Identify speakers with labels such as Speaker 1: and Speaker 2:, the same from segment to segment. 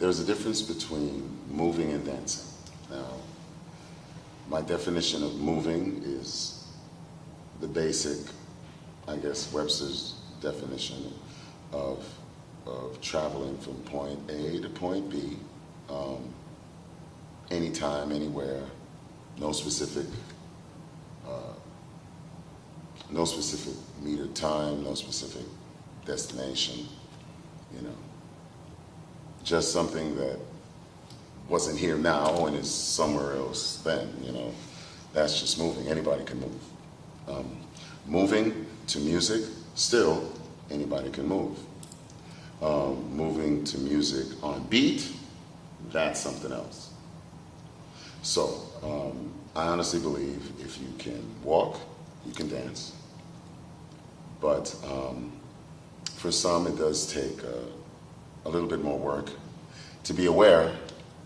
Speaker 1: there's a difference between moving and dancing. Now, my definition of moving is the basic, I guess, Webster's definition of traveling from point A to point B, anytime, anywhere, no specific meter time, no specific destination, you know. Just something that wasn't here now and is somewhere else then, you know. That's just moving. Anybody can move. Moving to music, still, anybody can move. Moving to music on beat, that's something else. So, I honestly believe if you can walk, you can dance. But for some, it does take a little bit more work to be aware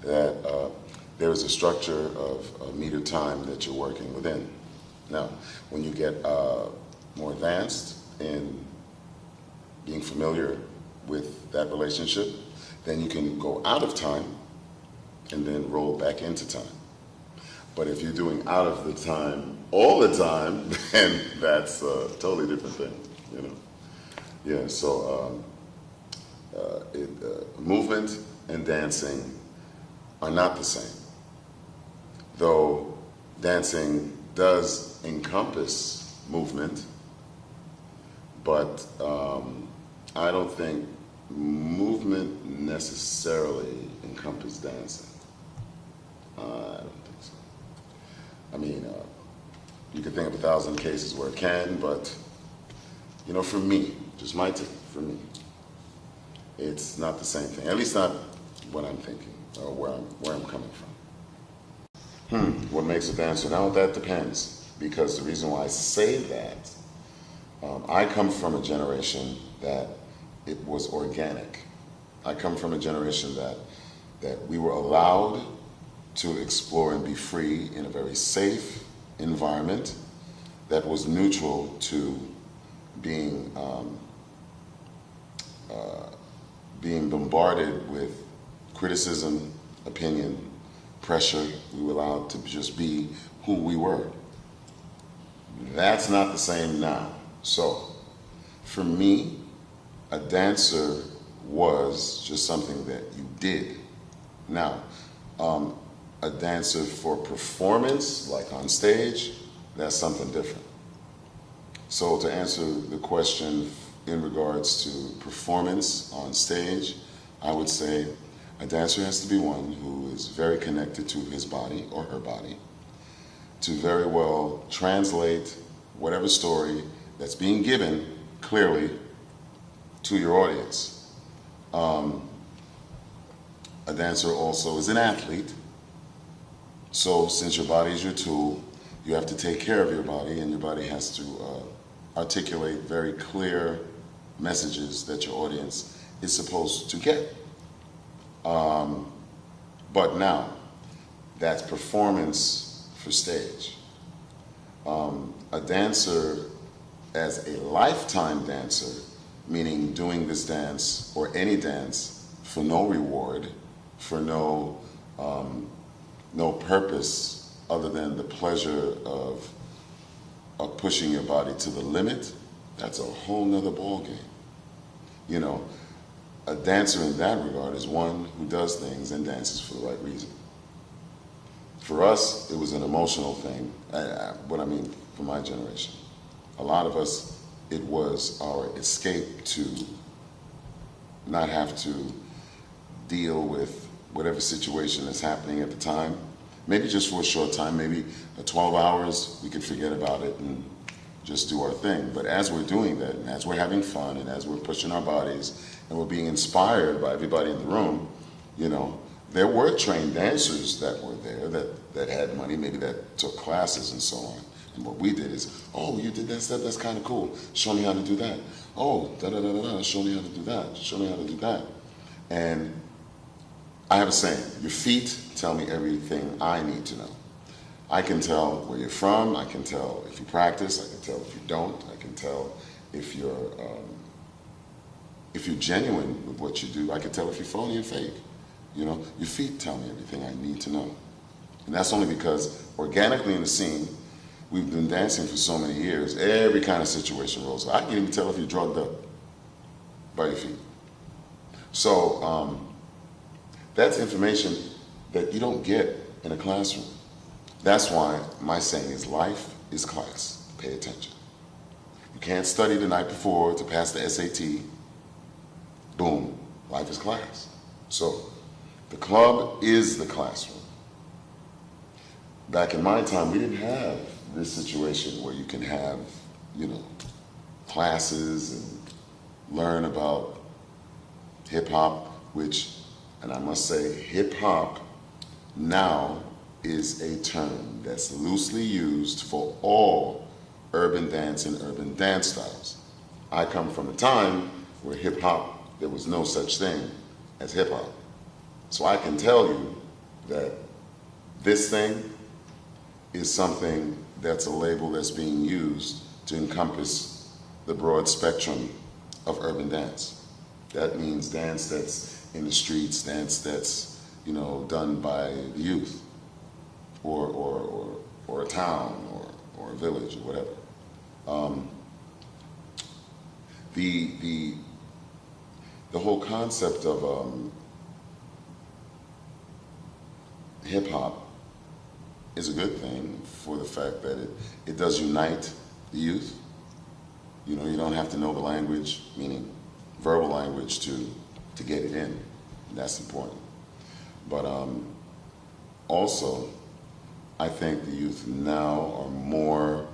Speaker 1: that there is a structure of a meter time that you're working within. Now, when you get more advanced in being familiar with that relationship, then you can go out of time and then roll back into time. But if you're doing out of the time all the time, then that's a totally different thing, you know. Yeah, so movement and dancing are not the same. Though dancing does encompass movement, but I don't think movement necessarily encompasses dancing. I don't think so. I mean, you could think of 1,000 cases where it can, but, you know, for me, just my take, for me, it's not the same thing. At least not what I'm thinking or where I'm coming from. What makes a dancer? Now that depends, because the reason why I say that, I come from a generation that it was organic. I come from a generation that we were allowed to explore and be free in a very safe environment that was neutral to being bombarded with criticism, opinion, pressure. We were allowed to just be who we were. That's not the same now. So, for me, a dancer was just something that you did. Now, a dancer for performance, like on stage, that's something different. So to answer the question in regards to performance on stage, I would say a dancer has to be one who is very connected to his body or her body to very well translate whatever story that's being given clearly to your audience. A dancer also is an athlete. So since your body is your tool, you have to take care of your body, and your body has to articulate very clear messages that your audience is supposed to get. But now, that's performance for stage. A dancer as a lifetime dancer, meaning doing this dance or any dance for no reward, for no purpose other than the pleasure of pushing your body to the limit, that's a whole nother ballgame. You know, a dancer in that regard is one who does things and dances for the right reason. For us, it was an emotional thing. What I mean for my generation. A lot of us, it was our escape to not have to deal with whatever situation is happening at the time. Maybe just for a short time, maybe 12 hours, we could forget about it and just do our thing. But as we're doing that, and as we're having fun, and as we're pushing our bodies, and we're being inspired by everybody in the room, you know, there were trained dancers that were there that had money, maybe that took classes and so on. And what we did is, oh, you did that step, that's kind of cool. Show me how to do that. Oh, da-da-da-da-da, show me how to do that. Show me how to do that. And I have a saying, your feet tell me everything I need to know. I can tell where you're from, I can tell if you practice, I can tell if you don't, I can tell if you're genuine with what you do, I can tell if you're phony and fake. You know, your feet tell me everything I need to know. And that's only because organically in the scene, we've been dancing for so many years, every kind of situation rolls. I can't even tell if you're drugged up by your feet. So that's information that you don't get in a classroom. That's why my saying is life is class. Pay attention. You can't study the night before to pass the SAT. Boom, life is class. So the club is the classroom. Back in my time, we didn't have this situation where you can have, you know, classes and learn about hip hop, which, and I must say, hip hop now is a term that's loosely used for all urban dance and urban dance styles. I come from a time where hip hop, there was no such thing as hip hop. So I can tell you that this thing is something that's a label that's being used to encompass the broad spectrum of urban dance. That means dance that's in the streets, dance that's, you know, done by the youth, or a town, or a village, or whatever. The whole concept of hip hop is a good thing for the fact that it does unite the youth. You know, you don't have to know the language, meaning verbal language, to get it in. That's important. But also, I think the youth now are more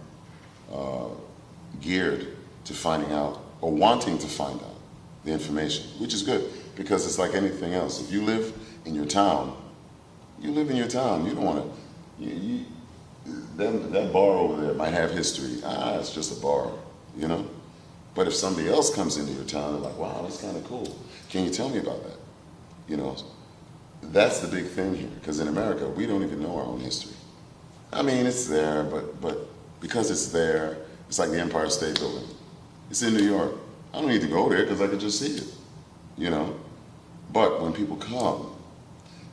Speaker 1: geared to finding out, or wanting to find out, the information, which is good, because it's like anything else. If you live in your town, you live in your town. You don't want to, that bar over there might have history. It's just a bar, you know? But if somebody else comes into your town, they're like, wow, that's kind of cool. Can you tell me about that? You know, that's the big thing here, because in America, we don't even know our own history. I mean, it's there, but because it's there, it's like the Empire State Building. It's in New York. I don't need to go there because I could just see it, you know? But when people come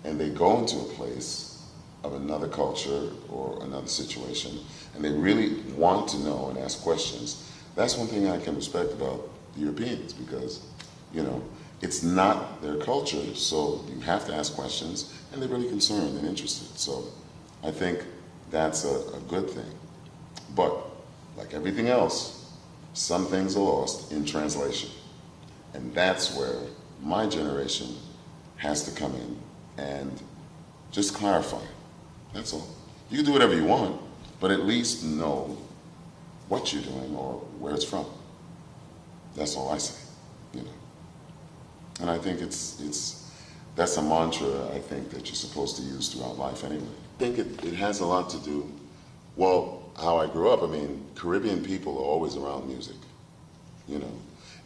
Speaker 1: and they go into a place of another culture or another situation, and they really want to know and ask questions, that's one thing I can respect about the Europeans, because, you know, it's not their culture, so you have to ask questions, and they're really concerned and interested. So I think that's a good thing. But like everything else, some things are lost in translation. And that's where my generation has to come in and just clarify. That's all. You can do whatever you want, but at least know what you're doing or where it's from. That's all I say, you know. And I think that's a mantra, I think, that you're supposed to use throughout life anyway. I think it has a lot to do, well, how I grew up. I mean, Caribbean people are always around music, you know.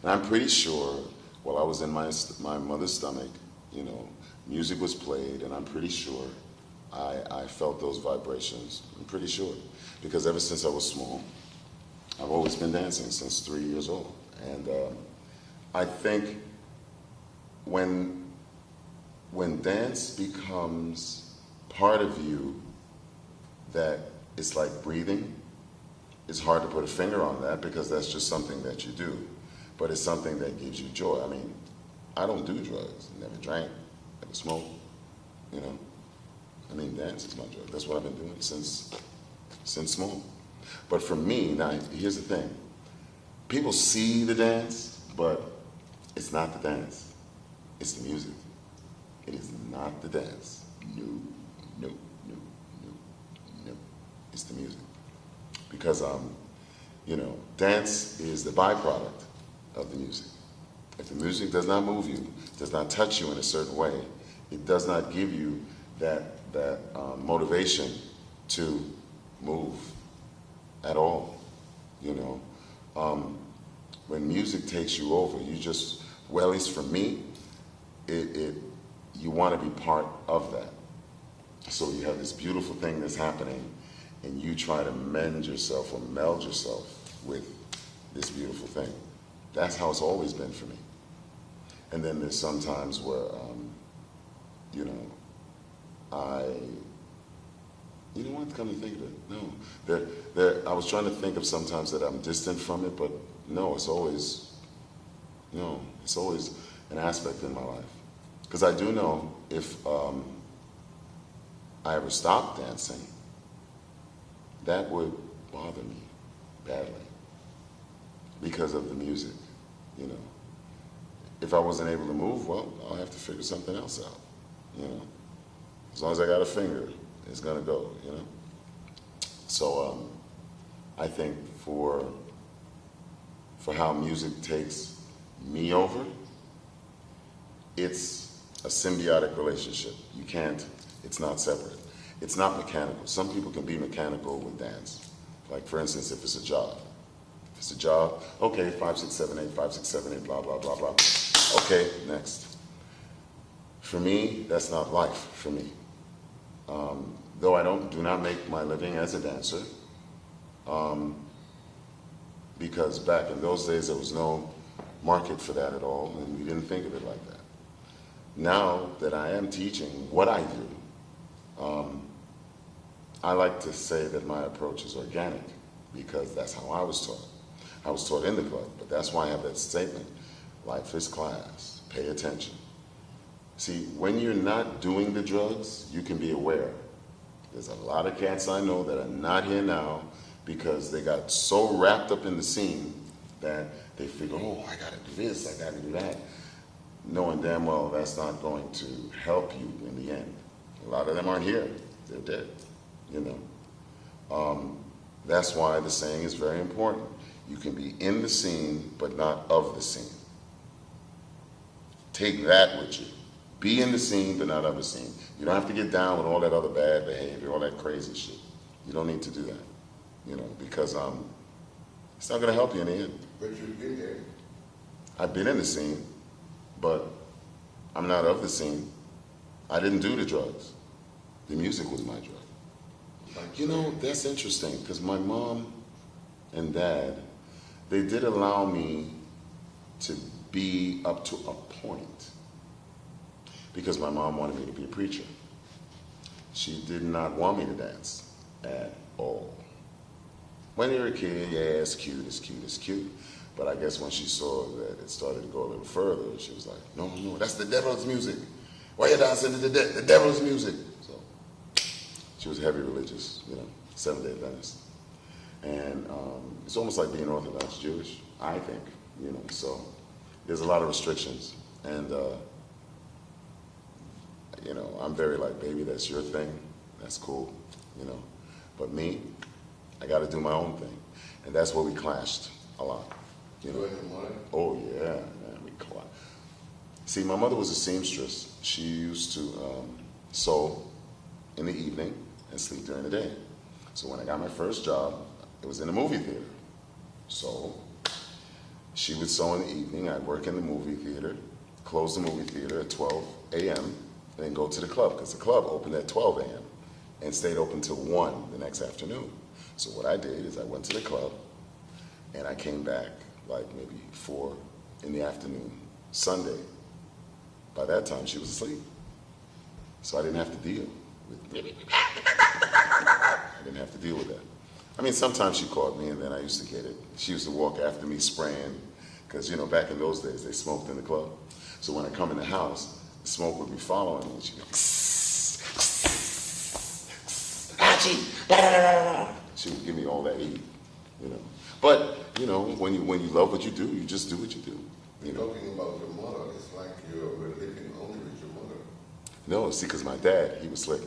Speaker 1: And I'm pretty sure while I was in my mother's stomach, you know, music was played, and I'm pretty sure I felt those vibrations. I'm pretty sure. Because ever since I was small, I've always been dancing since 3 years old. And I think when dance becomes part of you, that it's like breathing. It's hard to put a finger on that because that's just something that you do. But it's something that gives you joy. I mean, I don't do drugs. Never drank, never smoked, you know. I mean, dance is my joy. That's what I've been doing since small. But for me, now, here's the thing. People see the dance, but it's not the dance. It's the music. It is not the dance. No, no, no, no, no. It's the music. Because, you know, dance is the byproduct of the music. If the music does not move you, does not touch you in a certain way, it does not give you that motivation to move at all, you know. When music takes you over, you just, well, at least for me, you want to be part of that. So you have this beautiful thing that's happening, and you try to mend yourself or meld yourself with this beautiful thing. That's how it's always been for me. And then there's some times where, You know, you know what, come to think of it, no. I was trying to think of sometimes that I'm distant from it, but no, it's always an aspect in my life. Because I do know if I ever stopped dancing, that would bother me badly because of the music, you know. If I wasn't able to move, well, I'll have to figure something else out, you know. As long as I got a finger, it's gonna go, you know. So I think for how music takes me over, it's a symbiotic relationship. You can't, it's not separate. It's not mechanical. Some people can be mechanical with dance. Like for instance, if it's a job. If it's a job, okay, 5, 6, 7, 8, 5, 6, 7, 8, blah, blah, blah, blah. Okay, next. For me, that's not life for me. Though I do not make my living as a dancer, because back in those days there was no market for that at all, and we didn't think of it like that. Now that I am teaching what I do, I like to say that my approach is organic, because that's how I was taught. I was taught in the club, but that's why I have that statement, life is class, pay attention. See, when you're not doing the drugs, you can be aware. There's a lot of cats I know that are not here now because they got so wrapped up in the scene that they figure, oh, I gotta do this, I gotta do that, knowing damn well that's not going to help you in the end. A lot of them aren't here, they're dead, you know. That's why the saying is very important. You can be in the scene, but not of the scene. Take that with you. Be in the scene, but not of the scene. You don't have to get down with all that other bad behavior, all that crazy shit. You don't need to do that, you know, because it's not gonna help you in the end.
Speaker 2: But you've been there.
Speaker 1: I've been in the scene, but I'm not of the scene. I didn't do the drugs. The music was my drug. You know, that's interesting, because my mom and dad, they did allow me to be up to a point, because my mom wanted me to be a preacher. She did not want me to dance at all. When you're a kid, yeah, it's cute, it's cute, it's cute. But I guess when she saw that it started to go a little further, she was like, no, no, that's the devil's music. Why are you dancing to the devil's music? So she was heavy religious, you know, Seventh-day Adventist. And it's almost like being Orthodox Jewish, I think, you know, so there's a lot of restrictions. And, you know, I'm very like, baby, that's your thing, that's cool, you know. But me, I got to do my own thing. And that's where we clashed a lot. You know? Oh, yeah, man, we clashed. See, my mother was a seamstress. She used to sew in the evening and sleep during the day. So when I got my first job, it was in a movie theater. So she would sew in the evening, I'd work in the movie theater, close the movie theater at 12 a.m., and then go to the club, because the club opened at 12 a.m. and stayed open till 1 the next afternoon. So what I did is I went to the club, and I came back like maybe 4 in the afternoon, Sunday. By that time, she was asleep. So I didn't have to deal with that. I mean, sometimes she caught me, and then I used to get it. She used to walk after me spraying, because, you know, back in those days, they smoked in the club. So when I come in the house, the smoke would be following me, and she'd go, Archie, she would give me all that heat, you know. But, you know, when you love what you do, you just do what you do. You know?
Speaker 2: Talking about your mother, it's like you're living only with your mother.
Speaker 1: No, see, because my dad, he was slick.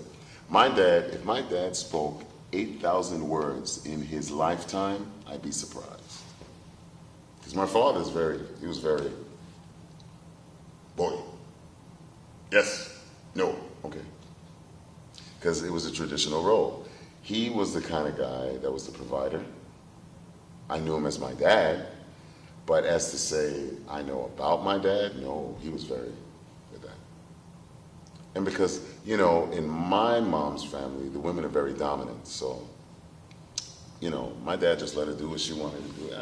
Speaker 1: My dad, if my dad spoke 8,000 words in his lifetime, I'd be surprised. Because my father was very, boy, yes, no, okay. Because it was a traditional role. He was the kind of guy that was the provider. I knew him as my dad, but as to say I know about my dad, no, he was very with that. And because, you know, in my mom's family, the women are very dominant, so, you know, my dad just let her do what she wanted to do.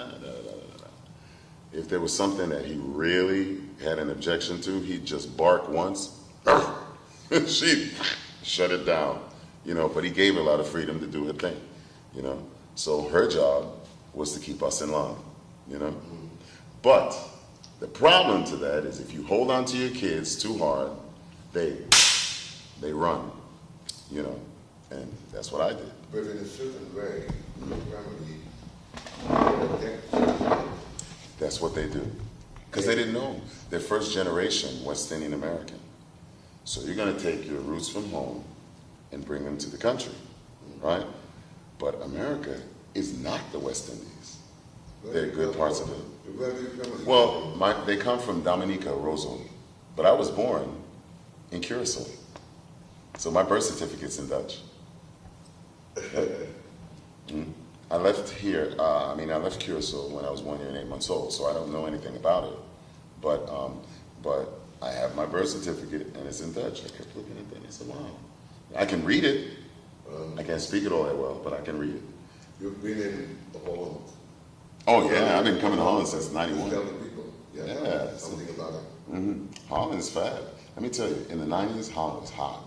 Speaker 1: If there was something that he really had an objection to, he'd just bark once, She shut it down, you know, but he gave her a lot of freedom to do her thing, you know. So her job was to keep us in line, you know. But the problem to that is if you hold on to your kids too hard, they run, you know, and that's what I did.
Speaker 2: But in a certain way, your family protect.
Speaker 1: That's what they do. Because they didn't know. They're first generation West Indian American. So you're going to take your roots from home and bring them to the country, right? But America is not the West Indies. There are good parts of it.
Speaker 2: Where do you come?
Speaker 1: Well, they come from Dominica, Roseau. But I was born in Curacao. So my birth certificate's in Dutch. I left here, I left Curacao when I was 1 year and 8 months old, so I don't know anything about it. But I have my birth certificate and it's in Dutch. I kept looking at that and I said, wow. I can read it. I can't speak it all that well, but I can read it.
Speaker 2: You've been in Holland.
Speaker 1: Oh yeah, I've been coming to Holland since '91.
Speaker 2: Tell the people.
Speaker 1: Yeah.
Speaker 2: Something about it.
Speaker 1: Holland is fab. Let me tell you, in the '90s, Holland was hot.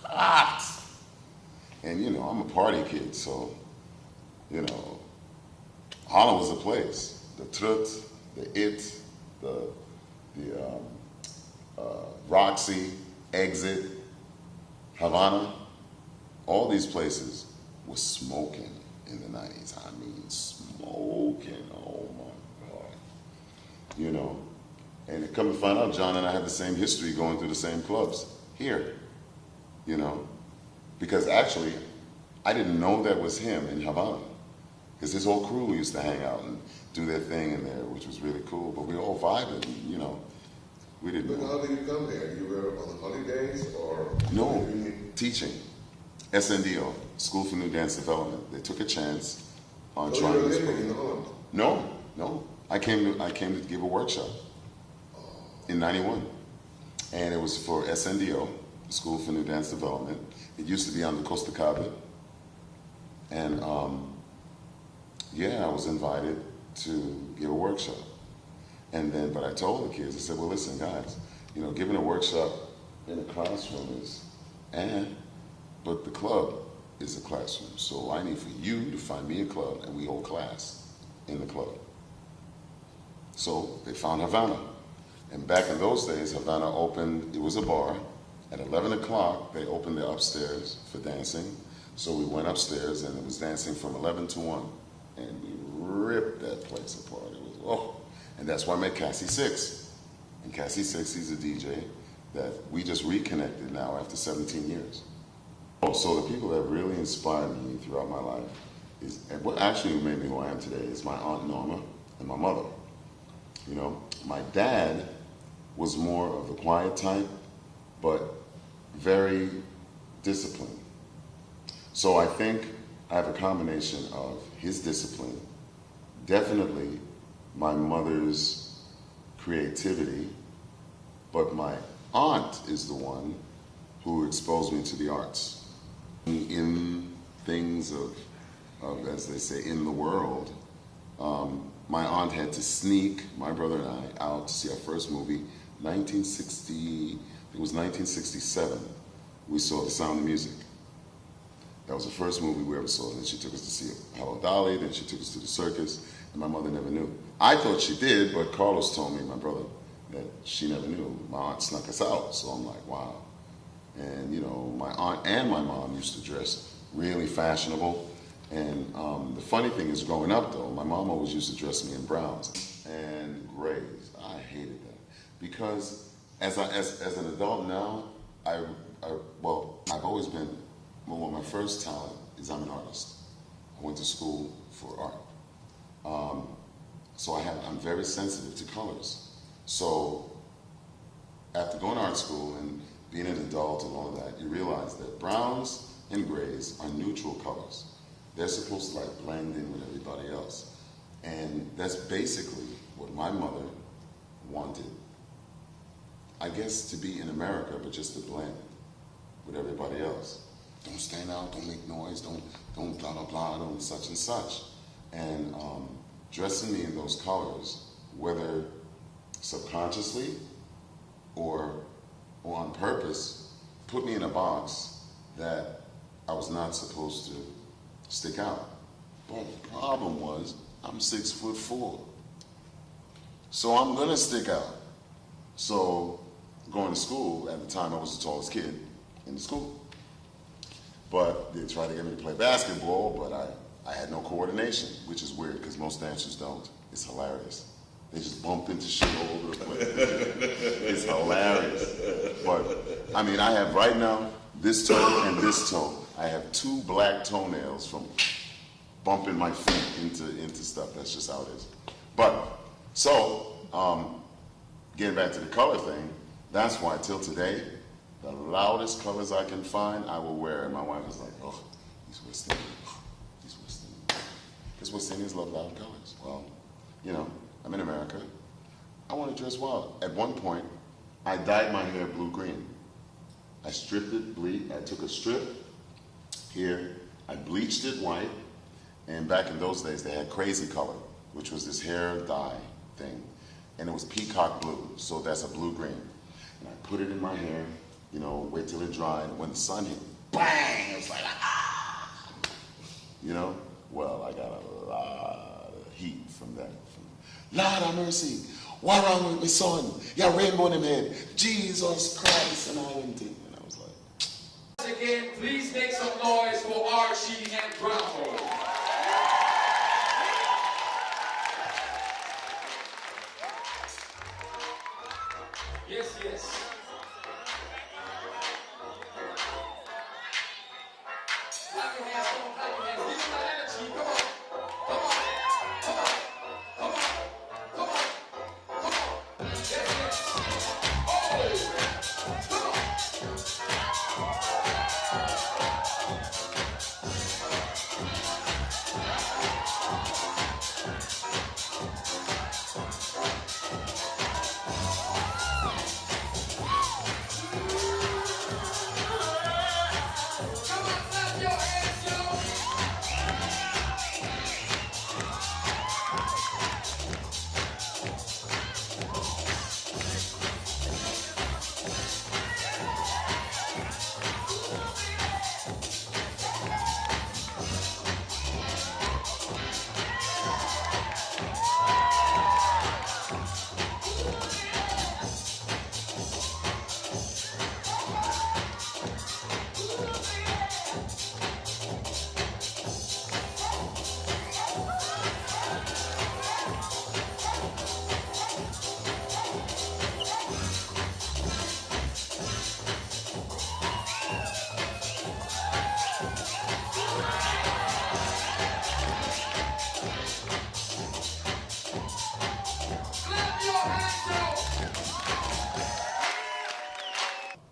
Speaker 1: Hot! And you know, I'm a party kid, so, you know, Holland was a place. The Trut, the It, the Roxy, Exit, Havana, all these places were smoking in the 90s. I mean, smoking. Oh my God. You know, and come to find out, John and I have the same history going through the same clubs here, you know, because actually, I didn't know that was him in Havana, because his whole crew used to hang out and do their thing in there, which was really cool, but we all vibed, and, you know, we didn't know.
Speaker 2: But how did you come there? You were on holidays, or?
Speaker 1: No, teaching. SNDO, School for New Dance Development. They took a chance on
Speaker 2: So
Speaker 1: trying
Speaker 2: you were
Speaker 1: this
Speaker 2: living in
Speaker 1: program.
Speaker 2: Holland?
Speaker 1: No. I came to give a workshop in '91, and it was for SNDO, School for New Dance Development. It used to be on the Costa Cabo, and I was invited to give a workshop. And then, but I told the kids, I said, well, listen, guys, you know, giving a workshop in a classroom is, but the club is a classroom. So I need for you to find me a club, and we hold class in the club. So they found Havana. And back in those days, Havana opened, it was a bar. At 11 o'clock, they opened the upstairs for dancing. So we went upstairs, and it was dancing from 11 to 1. And we ripped that place apart. It was, oh. And that's where I met Cassie Six. And Cassie Six, he's a DJ that we just reconnected now after 17 years. So the people that really inspired me throughout my life is, and what actually made me who I am today is my Aunt Norma and my mother. You know, my dad was more of the quiet type, but very disciplined. So I think I have a combination of his discipline, definitely my mother's creativity, but my aunt is the one who exposed me to the arts. In things of as they say, in the world, my aunt had to sneak my brother and I out to see our first movie, 1960, it was 1967. We saw The Sound of Music. That was the first movie we ever saw. Then she took us to see Hello Dolly, then she took us to the circus, and my mother never knew. I thought she did, but Carlos told me, my brother, that she never knew. My aunt snuck us out, so I'm like, wow. And you know, my aunt and my mom used to dress really fashionable. And the funny thing is, growing up though, my mom always used to dress me in browns and grays. I hated that because as an adult now, I've always been, well, my first talent is I'm an artist. I went to school for art. So I'm very sensitive to colors. So after going to art school and being an adult and all of that, you realize that browns and grays are neutral colors. They're supposed to like blend in with everybody else. And that's basically what my mother wanted. I guess to be in America, but just to blend with everybody else. Don't stand out, don't make noise, don't blah, blah, blah, don't such and such. And dressing me in those colors, whether subconsciously or or on purpose, put me in a box that I was not supposed to stick out. But the problem was, I'm 6'4". So I'm gonna stick out. So going to school, at the time I was the tallest kid in the school. But they tried to get me to play basketball, but I had no coordination, which is weird because most dancers don't. It's hilarious. They just bump into shit all over the place. It's hilarious. But, I mean, I have right now, this toe and this toe. I have 2 black toenails from bumping my feet into stuff. That's just how it is. But, so, getting back to the color thing, that's why till today, the loudest colors I can find, I will wear. And my wife is like, oh, he's West Indian. He's West Indian. Because West Indians love loud colors. Well, you know, I'm in America. I want to dress wild. At one point, I dyed my hair blue-green. I stripped it, I took a strip here, I bleached it white, and back in those days, they had crazy color, which was this hair dye thing. And it was peacock blue, so that's a blue-green. And I put it in my hair, you know, wait till it dried, and when the sun hit, bang, it was like, ah! You know? Well, I got a lot of heat from that. Lord have mercy, what wrong with my son? Yeah, rainbow in him head. Jesus Christ, and I went in, and I was like.
Speaker 3: Once again, please make some noise for Archie and Bravo. Yes, yes. Clap your hands, come on, clap your hands. Give me that energy, come on. Come on, come on, come on, come on, come on. Yes, yes. Oh, come on.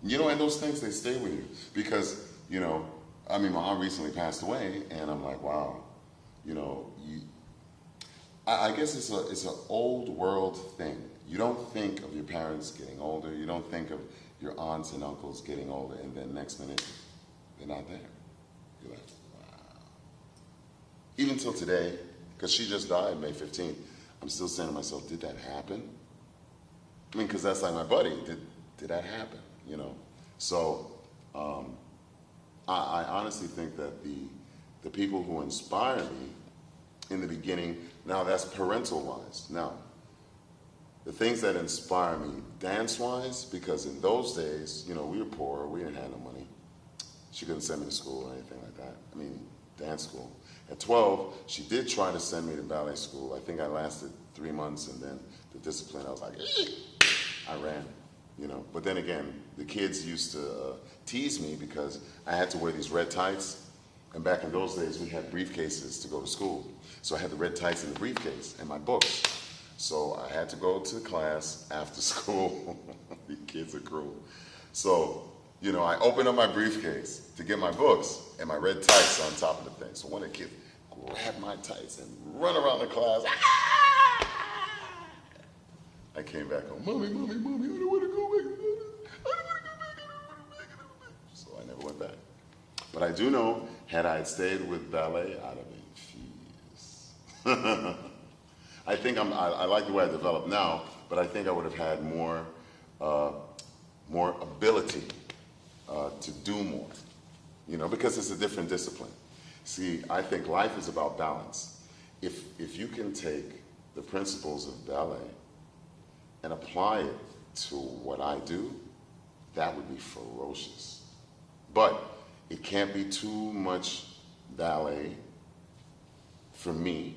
Speaker 1: You know, and those things, they stay with you. Because, you know, I mean, my aunt recently passed away, and I'm like, wow, you know, I guess it's an old world thing. You don't think of your parents getting older. You don't think of your aunts and uncles getting older, and then next minute, they're not there. You're like, wow. Even till today, because she just died May 15th, I'm still saying to myself, did that happen? I mean, because that's like my buddy. Did that happen? You know? So, I honestly think that the people who inspire me in the beginning, now that's parental-wise. Now, the things that inspire me dance-wise, because in those days, you know, we were poor, we didn't have no money. She couldn't send me to school or anything like that. I mean, dance school. At 12, she did try to send me to ballet school. I think I lasted 3 months, and then the discipline, I was like, I ran. You know, but then again, the kids used to tease me because I had to wear these red tights, and back in those days we had briefcases to go to school. So I had the red tights in the briefcase and my books. So I had to go to class after school. These kids are cruel. So, you know, I opened up my briefcase to get my books and my red tights on top of the thing. So one of the kids grabbed my tights and run around the class. I came back home, mommy, I don't want to go back. I don't want to go back. So I never went back. But I do know, had I stayed with ballet, I'd have been fierce. I think I like the way I develop now, but I think I would have had more more ability to do more, you know, because it's a different discipline. See, I think life is about balance. If you can take the principles of ballet and apply it to what I do, that would be ferocious. But it can't be too much ballet for me.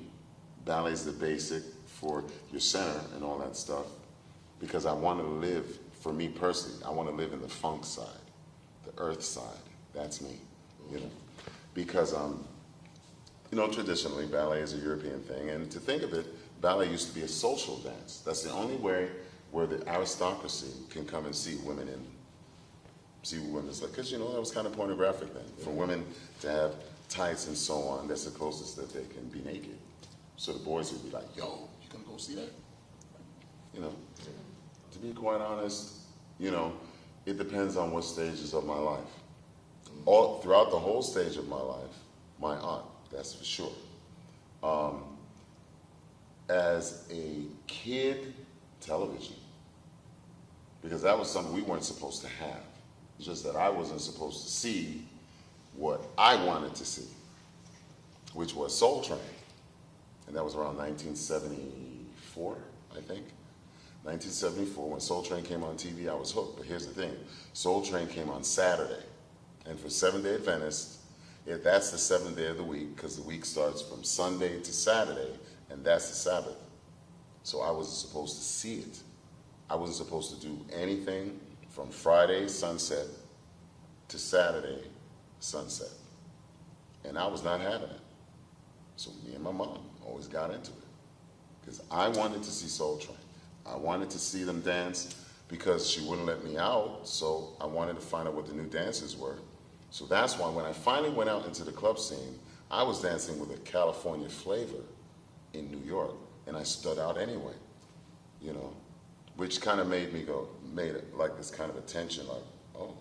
Speaker 1: Ballet is the basic for your center and all that stuff, because I want to live, for me personally, I want to live in the funk side, the earth side. That's me, you know. Because, you know, traditionally, ballet is a European thing, and to think of it, ballet used to be a social dance. That's the only way where the aristocracy can come and see women in, see what women's like. Because, you know, that was kind of pornographic then. For women to have tights and so on, that's the closest that they can be naked. So the boys would be like, yo, you gonna go see that? You know, to be quite honest, you know, it depends on what stages of my life. All throughout the whole stage of my life, my aunt, that's for sure. As a kid, television, because that was something we weren't supposed to have. It's just that I wasn't supposed to see what I wanted to see, which was Soul Train. And that was around 1974, I think. 1974, when Soul Train came on TV, I was hooked. But here's the thing, Soul Train came on Saturday. And for Seventh-day Adventists, that's the seventh day of the week, because the week starts from Sunday to Saturday, and that's the Sabbath. So I wasn't supposed to see it. I wasn't supposed to do anything from Friday sunset to Saturday sunset. And I was not having it. So me and my mom always got into it, because I wanted to see Soul Train. I wanted to see them dance because she wouldn't let me out, so I wanted to find out what the new dances were. So that's why when I finally went out into the club scene, I was dancing with a California flavor in New York, and I stood out anyway, you know, which kind of made it like this kind of attention, like, oh,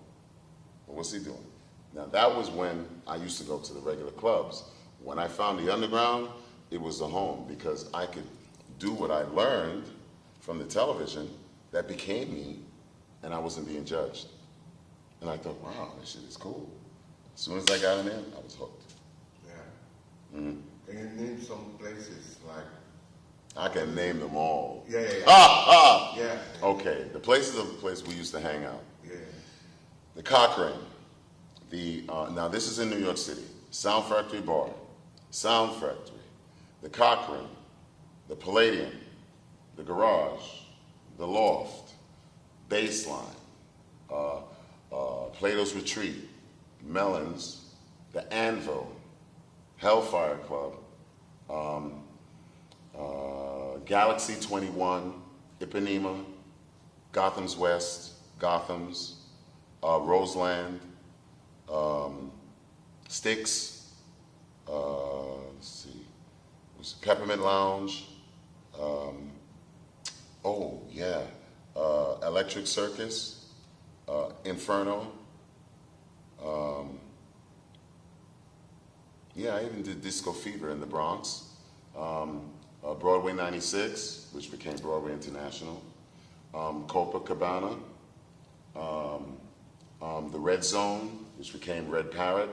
Speaker 1: well, what's he doing? Now that was when I used to go to the regular clubs. When I found the underground, it was the home, because I could do what I learned from the television that became me, and I wasn't being judged. And I thought, wow, this shit is cool. As soon as I got in there, I was hooked.
Speaker 2: Yeah. Mm-hmm. Can you name some places like?
Speaker 1: I can name them all.
Speaker 2: Yeah.
Speaker 1: Yeah. Okay, the places of the place we used to hang out.
Speaker 2: Yeah.
Speaker 1: The Cochrane. Now this is in New York City. Sound Factory Bar. Sound Factory. The Cochrane. The Palladium. The Garage. The Loft. Baseline. Plato's Retreat. Melons. The Anvil. Hellfire Club. Galaxy 21, Ipanema, Gotham's West, Gotham's, Roseland, Styx, let's see, Peppermint Lounge, Electric Circus, Inferno, I even did Disco Fever in the Bronx. Broadway 96, which became Broadway International, Copacabana, the Red Zone, which became Red Parrot,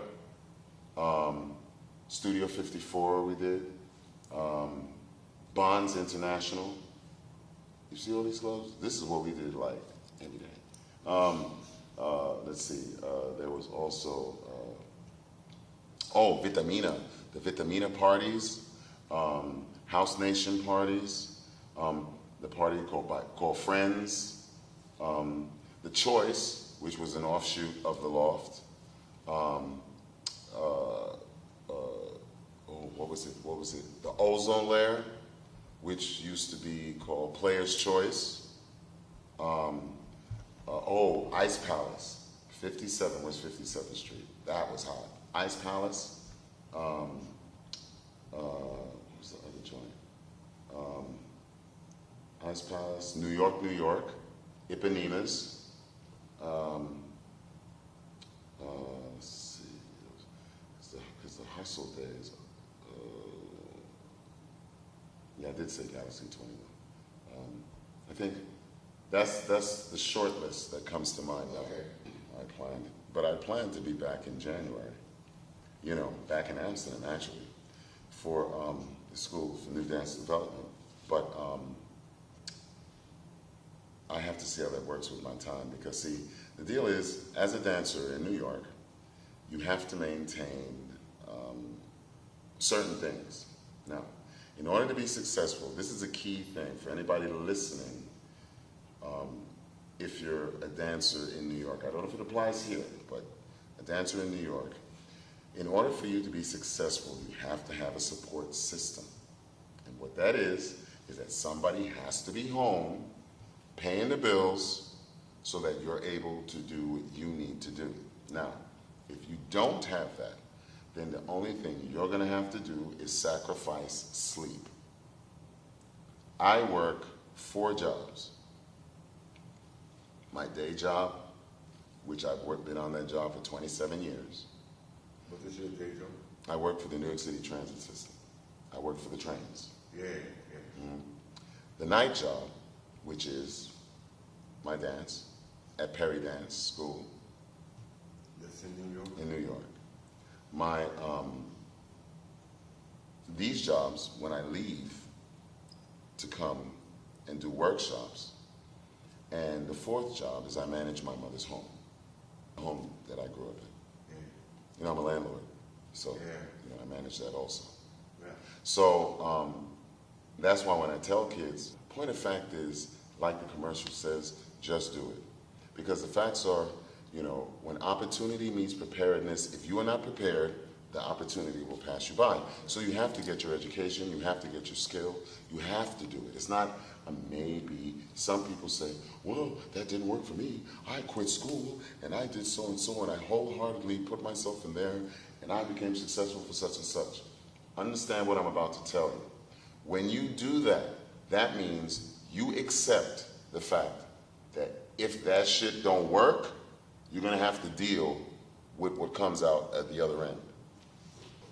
Speaker 1: Studio 54 we did, Bonds International. You see all these clubs? This is what we did like every day. Let's see, there was also, Vitamina, the Vitamina parties, House Nation parties, the party called Friends, The Choice, which was an offshoot of the Loft, what was it? The Ozone Layer, which used to be called Player's Choice. Ice Palace, 57 West 57th Street. That was hot. Ice Palace. What's the other joint? Ice Palace, New York, Ipanemas. Let's see, because the hustle days. I did say Galaxy 21. I think That's the short list that comes to mind now.
Speaker 2: Okay.
Speaker 1: I plan to be back in January. You know, back in Amsterdam actually, for the School for New Dance Development. But I have to see how that works with my time, because see, the deal is, as a dancer in New York, you have to maintain certain things. Now, in order to be successful, this is a key thing for anybody listening. If you're a dancer in New York, I don't know if it applies here, but a dancer in New York, in order for you to be successful, you have to have a support system. And what that is that somebody has to be home paying the bills so that you're able to do what you need to do. Now, if you don't have that, then the only thing you're going to have to do is sacrifice sleep. I work 4 jobs. My day job, which I've been on that job for 27 years.
Speaker 2: What is your day job?
Speaker 1: I work for the New York City Transit System. I work for the trains.
Speaker 2: Yeah.
Speaker 1: The night job, which is my dance at Perry Dance School.
Speaker 2: That's in New York?
Speaker 1: In New York. My, these jobs, when I leave to come and do workshops, and the 4th job is I manage my mother's home, the home that I grew up in.
Speaker 2: Yeah.
Speaker 1: You know, I'm a landlord, so
Speaker 2: Yeah.
Speaker 1: you know, I manage that also.
Speaker 2: Yeah.
Speaker 1: So that's why when I tell kids, point of fact is, like the commercial says, just do it. Because the facts are, you know, when opportunity meets preparedness, if you are not prepared, the opportunity will pass you by. So you have to get your education, you have to get your skill, you have to do it. It's not a maybe. Some people say, well, that didn't work for me. I quit school and I did so and so, and I wholeheartedly put myself in there and I became successful for such and such. Understand what I'm about to tell you. When you do that, that means you accept the fact that if that shit don't work, you're gonna have to deal with what comes out at the other end.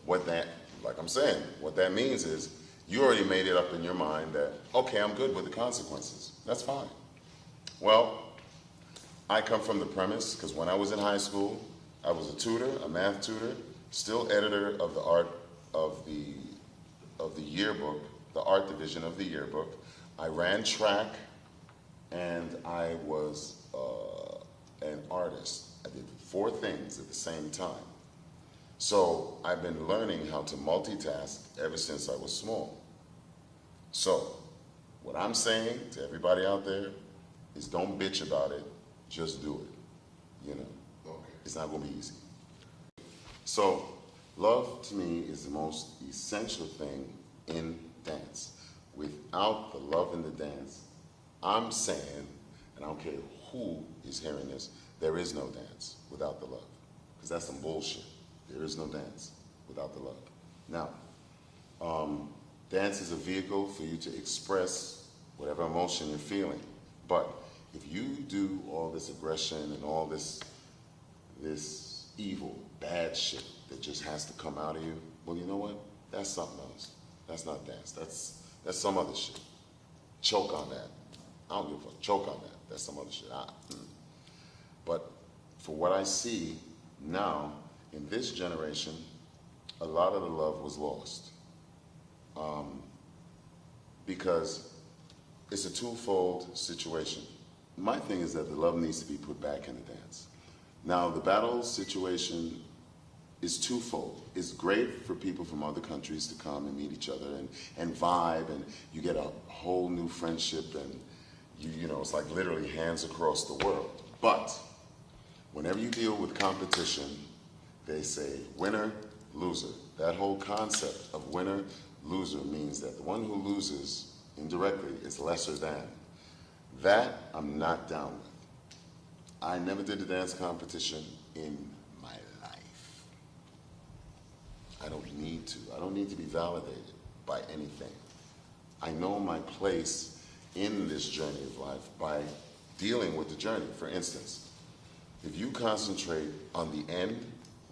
Speaker 1: What that, like I'm saying, what that means is you already made it up in your mind that, okay, I'm good with the consequences. That's fine. Well, I come from the premise, because when I was in high school, I was a tutor, a math tutor, still editor of the art of the yearbook, the art division of the yearbook. I ran track, and I was an artist. I did 4 things at the same time. So I've been learning how to multitask ever since I was small. So what I'm saying to everybody out there is don't bitch about it, just do it. You know,
Speaker 2: Okay.
Speaker 1: it's not gonna be easy. So love to me is the most essential thing in dance. Without the love in the dance, I'm saying, and I don't care who is hearing this, there is no dance without the love. Because that's some bullshit. There is no dance without the love. Now, dance is a vehicle for you to express whatever emotion you're feeling. But if you do all this aggression and all this evil, bad shit that just has to come out of you, well, you know what? That's something else. That's not dance. That's some other shit. Choke on that. I don't give a fuck. Choke on that. That's some other shit. But for what I see now, in this generation, a lot of the love was lost. Because it's a twofold situation. My thing is that the love needs to be put back in the dance. Now, the battle situation is twofold. It's great for people from other countries to come and meet each other and vibe, and you get a whole new friendship, and you know, it's like literally hands across the world. But whenever you deal with competition, they say winner, loser. That whole concept of winner, loser means that the one who loses indirectly is lesser than. That I'm not down with. I never did a dance competition in my life. I don't need to. I don't need to be validated by anything. I know my place in this journey of life by dealing with the journey. For instance, if you concentrate on the end,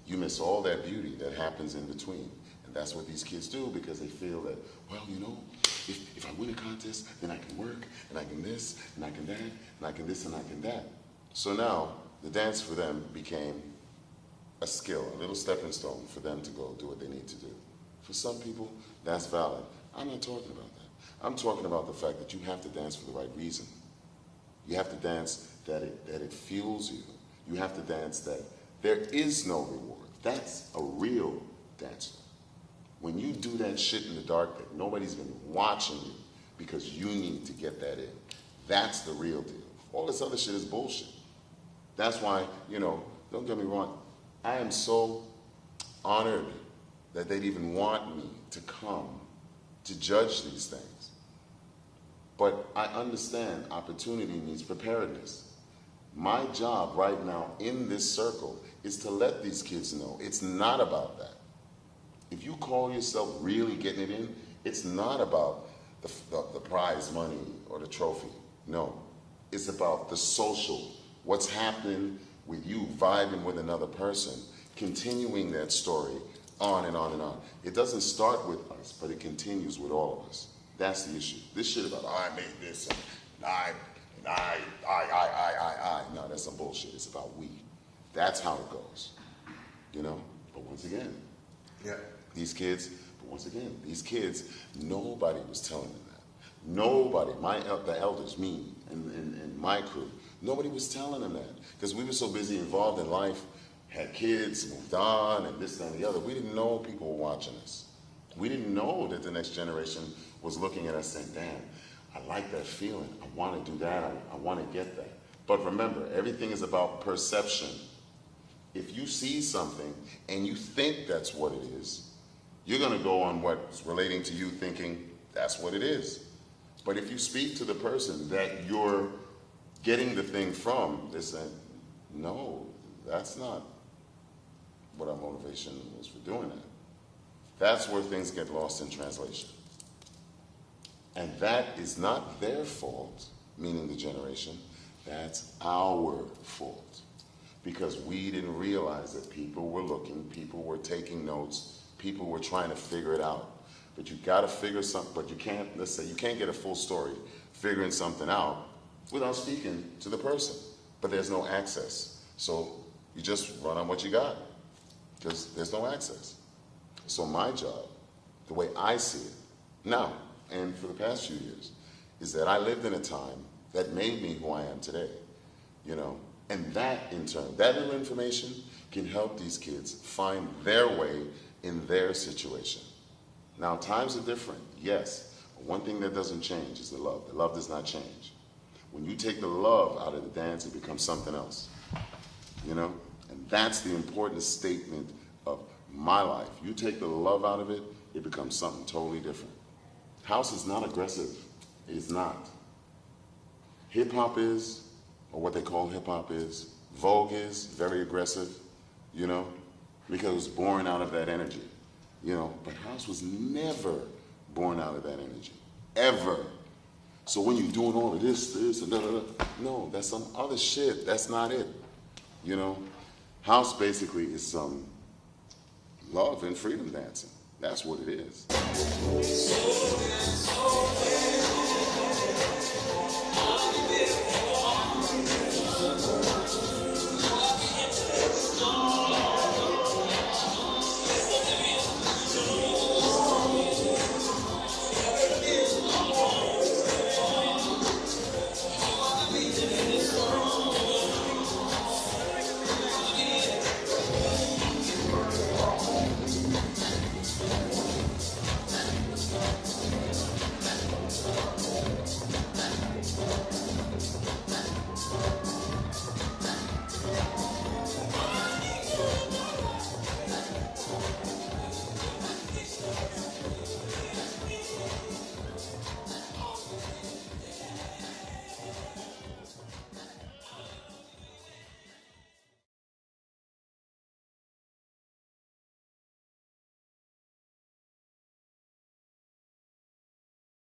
Speaker 1: you miss all that beauty that happens in between. And that's what these kids do because they feel that, well, you know, if I win a contest, then I can work, and I can this, and I can that, and I can this, and I can that. So now, the dance for them became a skill, a little stepping stone for them to go do what they need to do. For some people, that's valid. I'm not talking about that. I'm talking about the fact that you have to dance for the right reason. You have to dance that it fuels you. You have to dance that there is no reward. That's a real dancer. When you do that shit in the dark that nobody's been watching you because you need to get that in, that's the real deal. All this other shit is bullshit. That's why, you know, don't get me wrong, I am so honored that they'd even want me to come to judge these things. But I understand opportunity needs preparedness. My job right now in this circle is to let these kids know it's not about that. If you call yourself really getting it in, it's not about the prize money or the trophy. No, it's about the social, what's happening with you vibing with another person, continuing that story on and on and on. It doesn't start with us, but it continues with all of us. That's the issue. This shit about, I made this, and I. No, that's some bullshit. It's about we. That's how it goes, you know? But once again,
Speaker 2: Yeah.
Speaker 1: these kids, nobody was telling them that. Nobody, the elders, me, and my crew, nobody was telling them that. Because we were so busy involved in life, had kids, moved on, and this, that, and the other. We didn't know people were watching us. We didn't know that the next generation was looking at us saying, damn, I like that feeling. I want to do that. I want to get that. But remember, everything is about perception. If you see something and you think that's what it is, you're going to go on what's relating to you thinking that's what it is. But if you speak to the person that you're getting the thing from, they say, no, that's not what our motivation was for doing that. That's where things get lost in translation. And that is not their fault, meaning the generation, that's our fault. Because we didn't realize that people were looking, people were taking notes, people were trying to figure it out. But you gotta figure something, but you can't, let's say, you can't get a full story figuring something out without speaking to the person. But there's no access. So you just run on what you got, because there's no access. So my job, the way I see it, now, and for the past few years, is that I lived in a time that made me who I am today, you know? And that, in turn, that little information can help these kids find their way in their situation. Now, times are different, yes. But one thing that doesn't change is the love. The love does not change. When you take the love out of the dance, it becomes something else, you know? And that's the important statement of my life. You take the love out of it, it becomes something totally different. House is not aggressive. It's not. Hip-hop is, or what they call hip-hop is. Vogue is very aggressive, you know, because it was born out of that energy, you know. But house was never born out of that energy, ever. So when you're doing all of this, and no, that's some other shit. That's not it, you know. House basically is some love and freedom dancing. That's what it is.